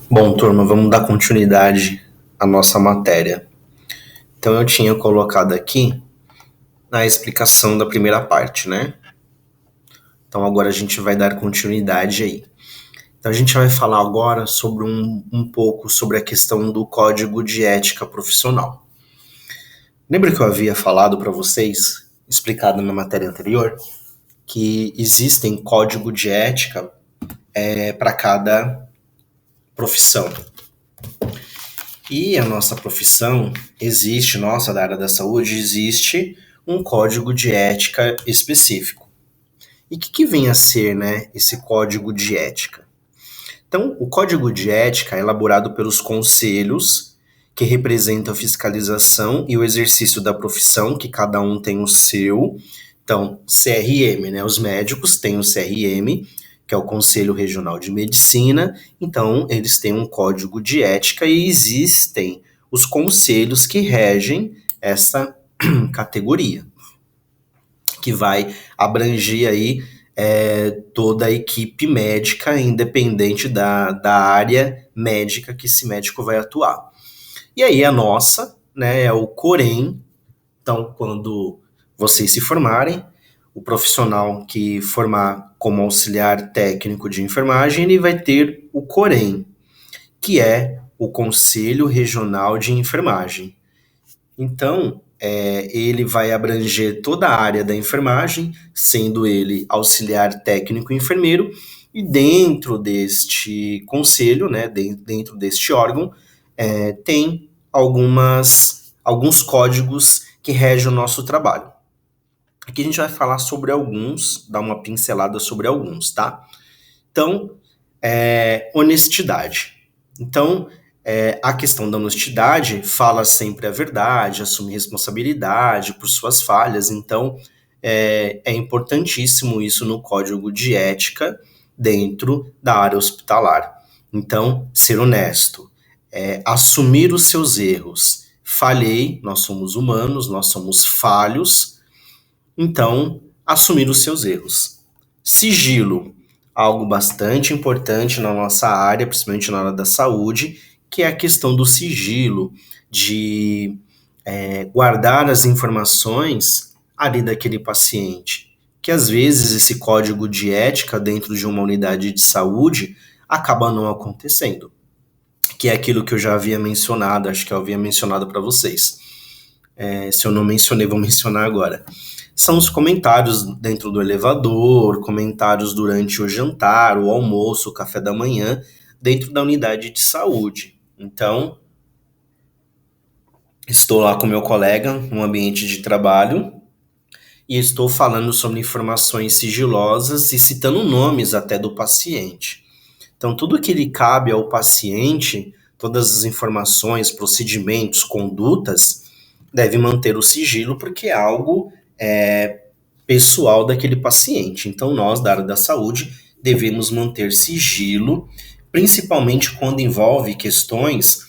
Bom, turma, vamos dar continuidade à nossa matéria. Então, eu tinha colocado aqui a explicação da primeira parte, né? Então, agora a gente vai dar continuidade aí. Então, a gente vai falar agora sobre um pouco sobre a questão do código de ética profissional. Lembra que eu havia falado para vocês, explicado na matéria anterior, que existem código de ética para cada profissão. E a nossa profissão nossa da área da saúde, existe um código de ética específico. E o que vem a ser, né, esse código de ética? Então, o código de ética é elaborado pelos conselhos que representam a fiscalização e o exercício da profissão, que cada um tem o seu. Então, CRM, né, os médicos têm o CRM, que é o Conselho Regional de Medicina. Então, eles têm um código de ética e existem os conselhos que regem essa categoria, que vai abranger aí toda a equipe médica, independente da área médica que esse médico vai atuar. E aí a nossa, né, é o Corém. Então, quando vocês se formarem, o profissional que formar como auxiliar técnico de enfermagem, ele vai ter o Corém, que é o Conselho Regional de Enfermagem. Então, ele vai abranger toda a área da enfermagem, sendo ele auxiliar técnico e enfermeiro, e dentro deste conselho, né, dentro deste órgão, tem alguns códigos que regem o nosso trabalho. Aqui a gente vai falar sobre alguns, dar uma pincelada sobre alguns, tá? Então, honestidade. Então, a questão da honestidade fala sempre a verdade, assumir responsabilidade por suas falhas. Então, é importantíssimo isso no código de ética dentro da área hospitalar. Então, ser honesto, assumir os seus erros. Falhei, nós somos humanos, nós somos falhos, então, assumir os seus erros. Sigilo, algo bastante importante na nossa área, principalmente na área da saúde, que é a questão do sigilo, de guardar as informações ali daquele paciente. Que às vezes esse código de ética dentro de uma unidade de saúde acaba não acontecendo. Que é aquilo que eu já havia mencionado, acho que eu havia mencionado para vocês. Se eu não mencionei, vou mencionar agora. São os comentários dentro do elevador, comentários durante o jantar, o almoço, o café da manhã, dentro da unidade de saúde. Então, estou lá com meu colega no ambiente de trabalho e estou falando sobre informações sigilosas e citando nomes até do paciente. Então, tudo que lhe cabe ao paciente, todas as informações, procedimentos, condutas, deve manter o sigilo porque é algo pessoal daquele paciente. Então, nós, da área da saúde, devemos manter sigilo, principalmente quando envolve questões,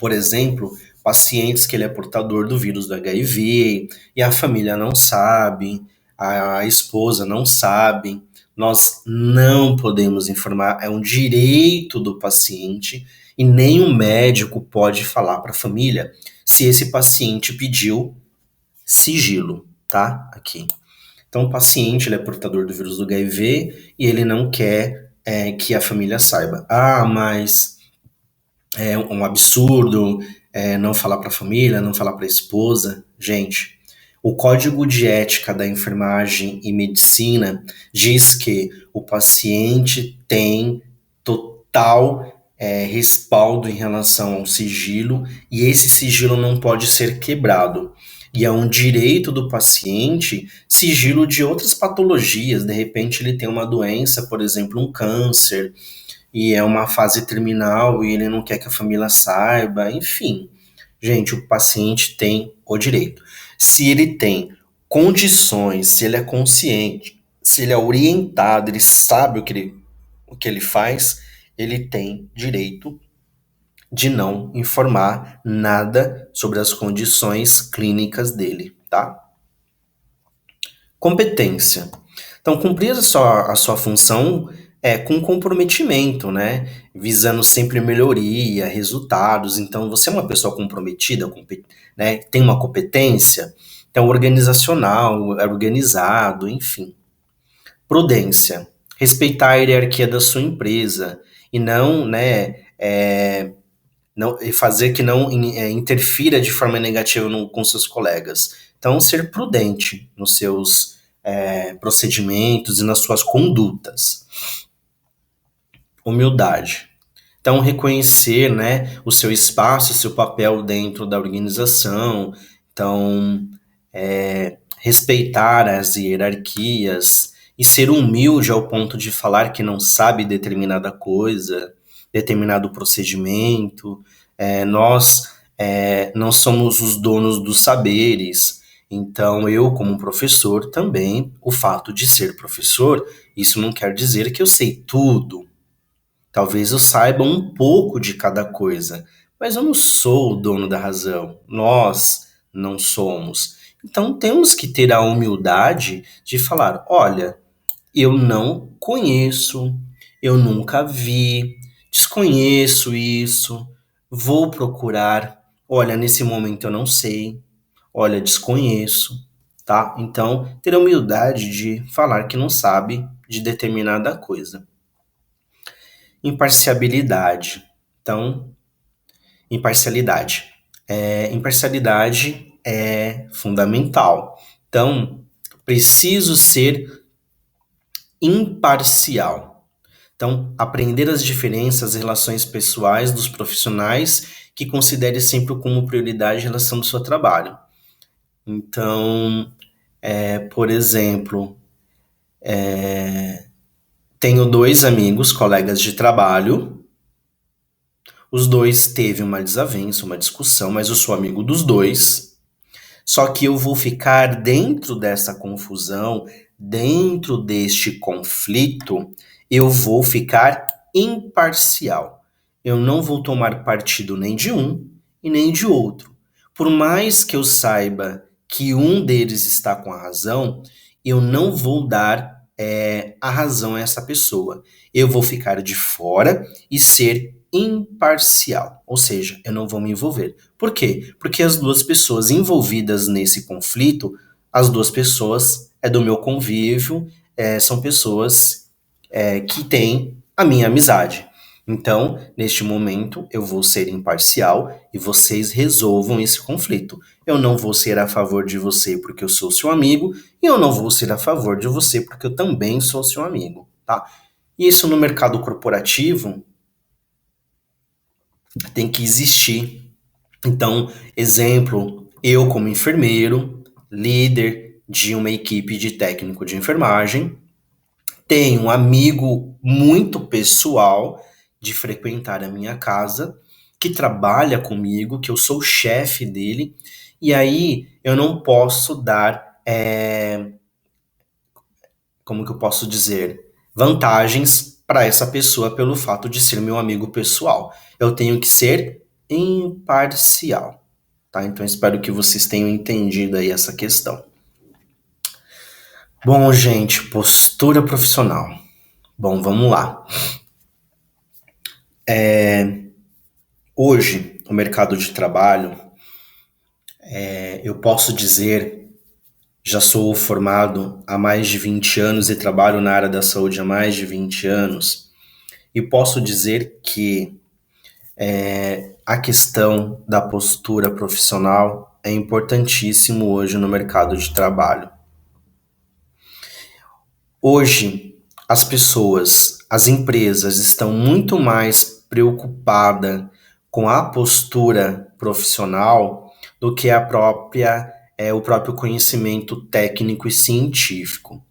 por exemplo, pacientes que ele é portador do vírus do HIV e a família não sabe, a esposa não sabe. Nós não podemos informar, é um direito do paciente e nenhum médico pode falar para a família se esse paciente pediu sigilo, tá? Aqui. Então, o paciente ele é portador do vírus do HIV e ele não quer que a família saiba. Ah, mas é um absurdo não falar para a família, não falar para a esposa. Gente, o Código de Ética da Enfermagem e Medicina diz que o paciente tem total respaldo em relação ao sigilo e esse sigilo não pode ser quebrado. E é um direito do paciente sigilo de outras patologias. De repente ele tem uma doença, por exemplo, um câncer, e é uma fase terminal e ele não quer que a família saiba, enfim. Gente, o paciente tem o direito. Se ele tem condições, se ele é consciente, se ele é orientado, ele sabe o que ele faz, ele tem direito de não informar nada sobre as condições clínicas dele, tá? Competência. Então, cumprir a sua função com comprometimento, né? Visando sempre melhoria, resultados. Então, você é uma pessoa comprometida, né? Tem uma competência, então organizacional, é organizado, enfim. Prudência, respeitar a hierarquia da sua empresa e não, né, não, e fazer que não interfira de forma negativa com seus colegas. Então, ser prudente nos seus procedimentos e nas suas condutas. Humildade. Então, reconhecer, né, o seu espaço, o seu papel dentro da organização. Então, respeitar as hierarquias e ser humilde ao ponto de falar que não sabe determinada coisa, determinado procedimento. Nós não somos os donos dos saberes. Então, eu, como professor, também, o fato de ser professor, isso não quer dizer que eu sei tudo. Talvez eu saiba um pouco de cada coisa, mas eu não sou o dono da razão. Nós não somos. Então temos que ter a humildade de falar: olha, eu não conheço, eu nunca vi, desconheço isso, vou procurar. Olha, nesse momento eu não sei, olha, desconheço, tá? Então, ter a humildade de falar que não sabe de determinada coisa. Imparcialidade. Então, imparcialidade. Imparcialidade é fundamental. Então, preciso ser imparcial. Então, aprender as diferenças, as relações pessoais dos profissionais que considere sempre como prioridade a relação do seu trabalho. Então, por exemplo, tenho 2 amigos, colegas de trabalho. Os dois teve uma desavença, uma discussão, mas eu sou amigo dos dois. Só que eu vou ficar dentro dessa confusão, dentro deste conflito, eu vou ficar imparcial. Eu não vou tomar partido nem de um e nem de outro. Por mais que eu saiba que um deles está com a razão, eu não vou dar a razão a essa pessoa. Eu vou ficar de fora e ser imparcial, ou seja, eu não vou me envolver. Por quê? Porque as duas pessoas envolvidas nesse conflito, as duas pessoas do meu convívio, são pessoas que têm a minha amizade. Então, neste momento, eu vou ser imparcial e vocês resolvam esse conflito. Eu não vou ser a favor de você porque eu sou seu amigo e eu não vou ser a favor de você porque eu também sou seu amigo, tá? E isso no mercado corporativo tem que existir. Então, exemplo, eu como enfermeiro, líder de uma equipe de técnico de enfermagem, tenho um amigo muito pessoal de frequentar a minha casa, que trabalha comigo, que eu sou o chefe dele, e aí eu não posso dar, como que eu posso dizer, vantagens para essa pessoa pelo fato de ser meu amigo pessoal. Eu tenho que ser imparcial, tá? Então espero que vocês tenham entendido aí essa questão. Bom, gente, postura profissional. Bom, vamos lá. Hoje, o mercado de trabalho, eu posso dizer, já sou formado há mais de 20 anos e trabalho na área da saúde há mais de 20 anos, e posso dizer que a questão da postura profissional é importantíssimo hoje no mercado de trabalho. Hoje, as pessoas, as empresas estão muito mais preocupadas com a postura profissional do que o próprio conhecimento técnico e científico.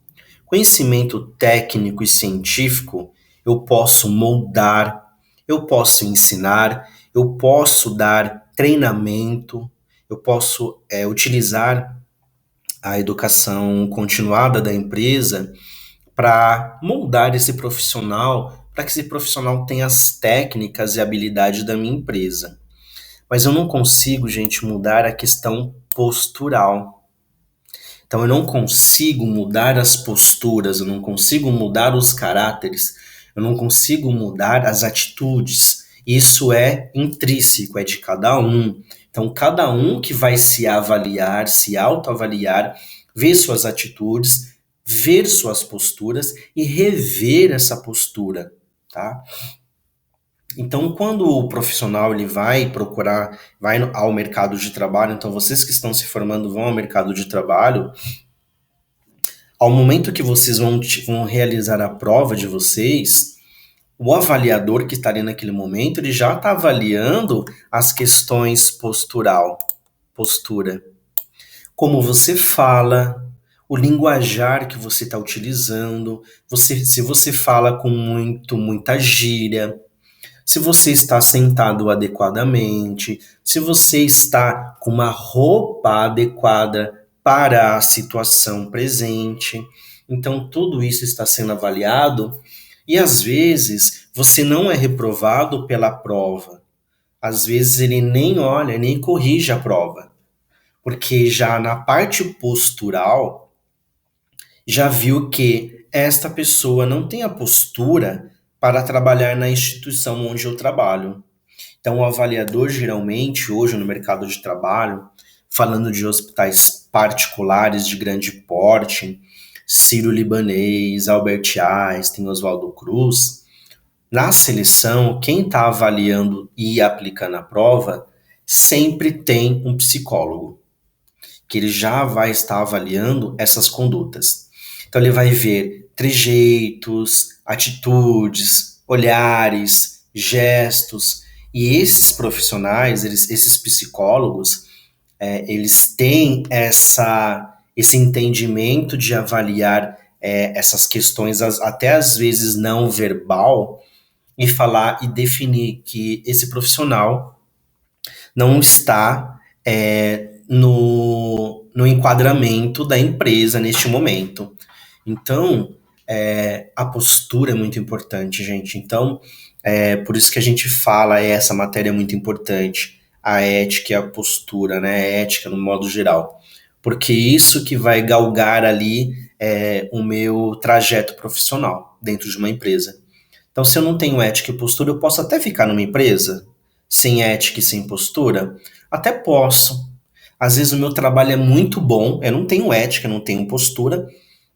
Conhecimento técnico e científico eu posso moldar, eu posso ensinar, eu posso dar treinamento, eu posso utilizar a educação continuada da empresa para moldar esse profissional, para que esse profissional tenha as técnicas e habilidades da minha empresa. Mas eu não consigo, gente, mudar a questão postural. Então eu não consigo mudar as posturas, eu não consigo mudar os caráteres, Eu não consigo mudar as atitudes. Isso é intrínseco, é de cada um. Então, cada um que vai se avaliar, se autoavaliar, ver suas atitudes, ver suas posturas e rever essa postura, tá? Então, quando o profissional ele vai procurar, ao mercado de trabalho, então vocês que estão se formando vão ao mercado de trabalho, ao momento que vocês vão realizar a prova de vocês, o avaliador que está ali naquele momento, ele já está avaliando as questões postura. Como você fala, o linguajar que você está utilizando, se você fala com muita gíria, se você está sentado adequadamente, se você está com uma roupa adequada para a situação presente. Então, tudo isso está sendo avaliado e às vezes você não é reprovado pela prova. Às vezes ele nem olha, nem corrige a prova, porque já na parte postural já viu que esta pessoa não tem a postura para trabalhar na instituição onde eu trabalho. Então, o avaliador, geralmente, hoje no mercado de trabalho, falando de hospitais particulares de grande porte, Sírio-Libanês, Albert Einstein, Oswaldo Cruz, na seleção, quem está avaliando e aplicando a prova sempre tem um psicólogo, que ele já vai estar avaliando essas condutas. Então, ele vai ver trejeitos, atitudes, olhares, gestos. E esses profissionais, esses psicólogos, eles têm esse entendimento de avaliar essas questões, até às vezes não verbal, e falar e definir que esse profissional não está no enquadramento da empresa neste momento. Então, a postura é muito importante, gente. Então, por isso que a gente fala, essa matéria é muito importante, a ética e a postura, né? A ética no modo geral. Porque isso que vai galgar ali o meu trajeto profissional dentro de uma empresa. Então, se eu não tenho ética e postura, eu posso até ficar numa empresa sem ética e sem postura? Até posso. Às vezes o meu trabalho é muito bom, eu não tenho ética, não tenho postura,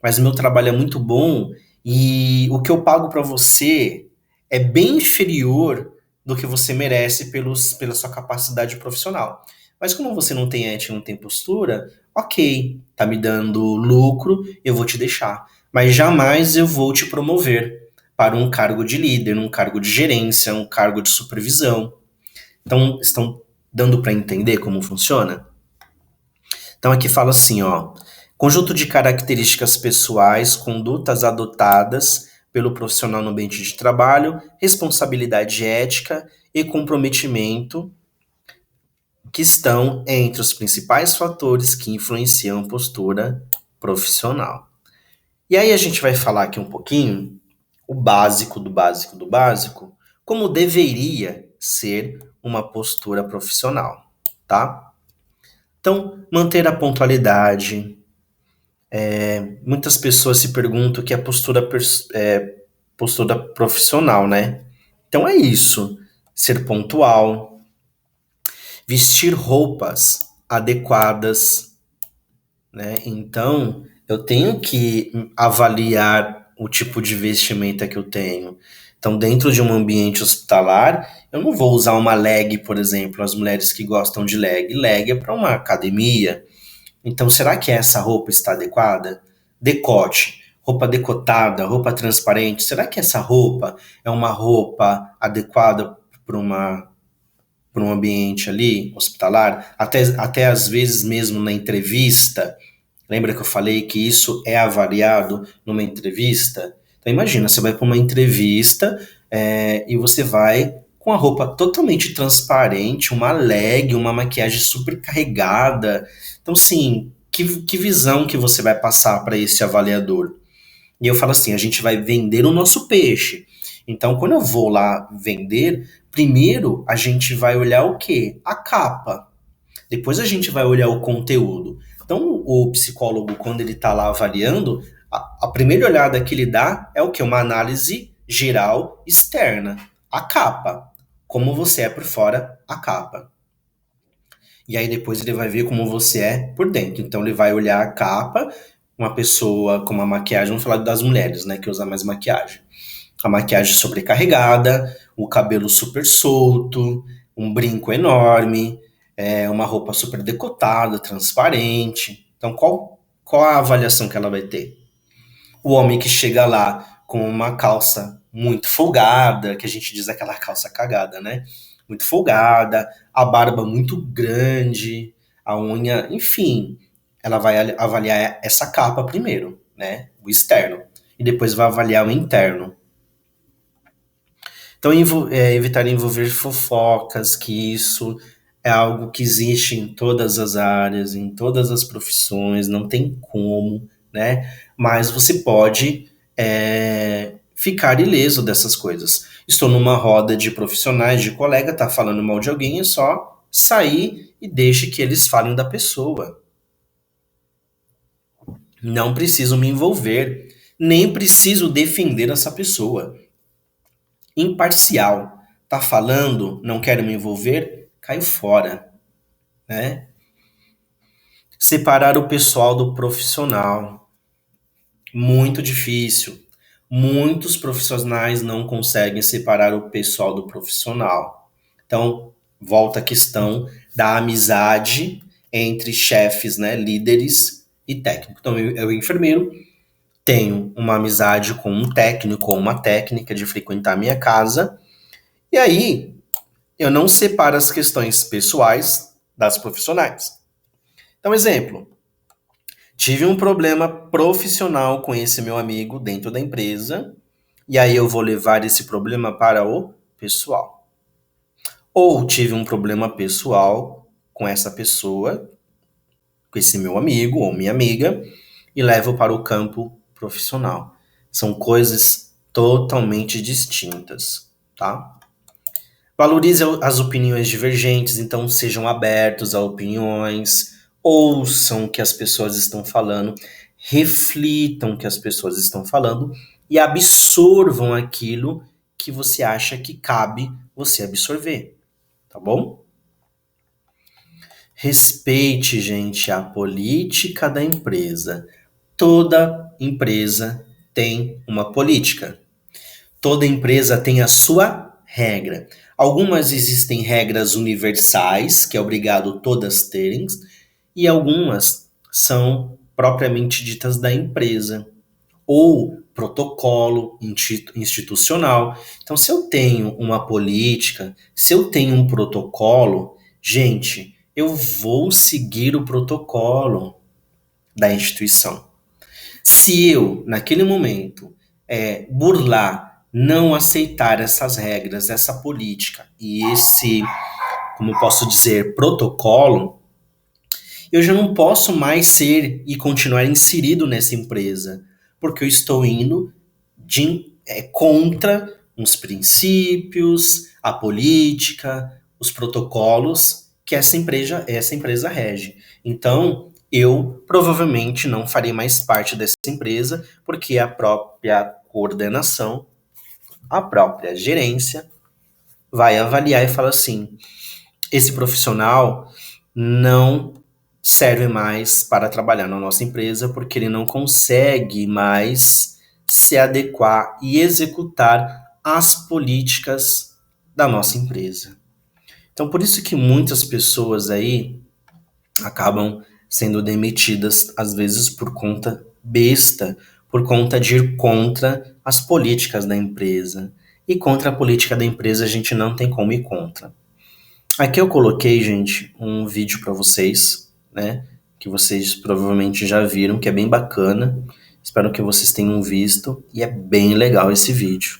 mas o meu trabalho é muito bom e o que eu pago para você é bem inferior do que você merece pela sua capacidade profissional. Mas como você não tem ética, não tem postura, ok, tá me dando lucro, eu vou te deixar. Mas jamais eu vou te promover para um cargo de líder, um cargo de gerência, um cargo de supervisão. Então, estão dando para entender como funciona? Então, aqui fala assim, ó. Conjunto de características pessoais, condutas adotadas pelo profissional no ambiente de trabalho, responsabilidade ética e comprometimento que estão entre os principais fatores que influenciam a postura profissional. E aí a gente vai falar aqui um pouquinho o básico do básico do básico, como deveria ser uma postura profissional, tá? Então, manter a pontualidade. Muitas pessoas se perguntam o que é postura profissional, né? Então é isso, ser pontual, vestir roupas adequadas, né? Então, eu tenho que avaliar o tipo de vestimenta que eu tenho. Então, dentro de um ambiente hospitalar, eu não vou usar uma leg, por exemplo, as mulheres que gostam de leg. Leg é para uma academia. Então, será que essa roupa está adequada? Decote, roupa decotada, roupa transparente. Será que essa roupa é uma roupa adequada para um ambiente ali, hospitalar? Até às vezes mesmo na entrevista. Lembra que eu falei que isso é avaliado numa entrevista? Então imagina, você vai para uma entrevista e você vai com a roupa totalmente transparente, uma leg, uma maquiagem super carregada. Então, sim, que visão que você vai passar para esse avaliador? E eu falo assim, a gente vai vender o nosso peixe. Então, quando eu vou lá vender, primeiro a gente vai olhar o quê? A capa. Depois a gente vai olhar o conteúdo. Então, o psicólogo, quando ele está lá avaliando, a primeira olhada que ele dá é o quê? Uma análise geral externa, a capa. Como você é por fora, a capa. E aí depois ele vai ver como você é por dentro. Então ele vai olhar a capa, uma pessoa com uma maquiagem, vamos falar das mulheres, né, que usam mais maquiagem. A maquiagem sobrecarregada, o cabelo super solto, um brinco enorme, uma roupa super decotada, transparente. Então qual a avaliação que ela vai ter? O homem que chega lá com uma calça muito folgada, que a gente diz aquela calça cagada, né? Muito folgada, a barba muito grande, a unha, enfim, ela vai avaliar essa capa primeiro, né? O externo. E depois vai avaliar o interno. Então, evitar envolver fofocas, que isso é algo que existe em todas as áreas, em todas as profissões, não tem como, né? Mas você pode ficar ileso dessas coisas. Estou numa roda de profissionais, de colega, tá falando mal de alguém, é só sair e deixe que eles falem da pessoa. Não preciso me envolver, nem preciso defender essa pessoa. Imparcial. Tá falando, não quero me envolver, caio fora, né? Separar o pessoal do profissional. Muito difícil. Muitos profissionais não conseguem separar o pessoal do profissional. Então, volta a questão da amizade entre chefes, né, líderes e técnicos. Então, eu enfermeiro, tenho uma amizade com um técnico ou uma técnica de frequentar a minha casa, e aí eu não separo as questões pessoais das profissionais. Então, exemplo, tive um problema profissional com esse meu amigo dentro da empresa, e aí eu vou levar esse problema para o pessoal. Ou tive um problema pessoal com essa pessoa, com esse meu amigo ou minha amiga, e levo para o campo profissional. São coisas totalmente distintas, tá? Valorize as opiniões divergentes, então sejam abertos a opiniões, ouçam o que as pessoas estão falando, reflitam o que as pessoas estão falando e absorvam aquilo que você acha que cabe você absorver, tá bom? Respeite, gente, a política da empresa. Toda empresa tem uma política. Toda empresa tem a sua regra. Algumas existem regras universais, que é obrigado todas terem, e algumas são propriamente ditas da empresa, ou protocolo institucional. Então, se eu tenho uma política, se eu tenho um protocolo, gente, eu vou seguir o protocolo da instituição. Se eu, naquele momento, burlar, não aceitar essas regras, essa política e esse, como posso dizer, protocolo, eu já não posso mais ser e continuar inserido nessa empresa, porque eu estou indo contra os princípios, a política, os protocolos que essa empresa rege. Então, eu provavelmente não farei mais parte dessa empresa, porque a própria coordenação, a própria gerência, vai avaliar e falar assim: esse profissional não serve mais para trabalhar na nossa empresa porque ele não consegue mais se adequar e executar as políticas da nossa empresa. Então, por isso que muitas pessoas aí acabam sendo demitidas, às vezes por conta besta, por conta de ir contra as políticas da empresa. E contra a política da empresa a gente não tem como ir contra. Aqui eu coloquei, gente, um vídeo para vocês, né? Que vocês provavelmente já viram, que é bem bacana. Espero que vocês tenham visto e é bem legal esse vídeo.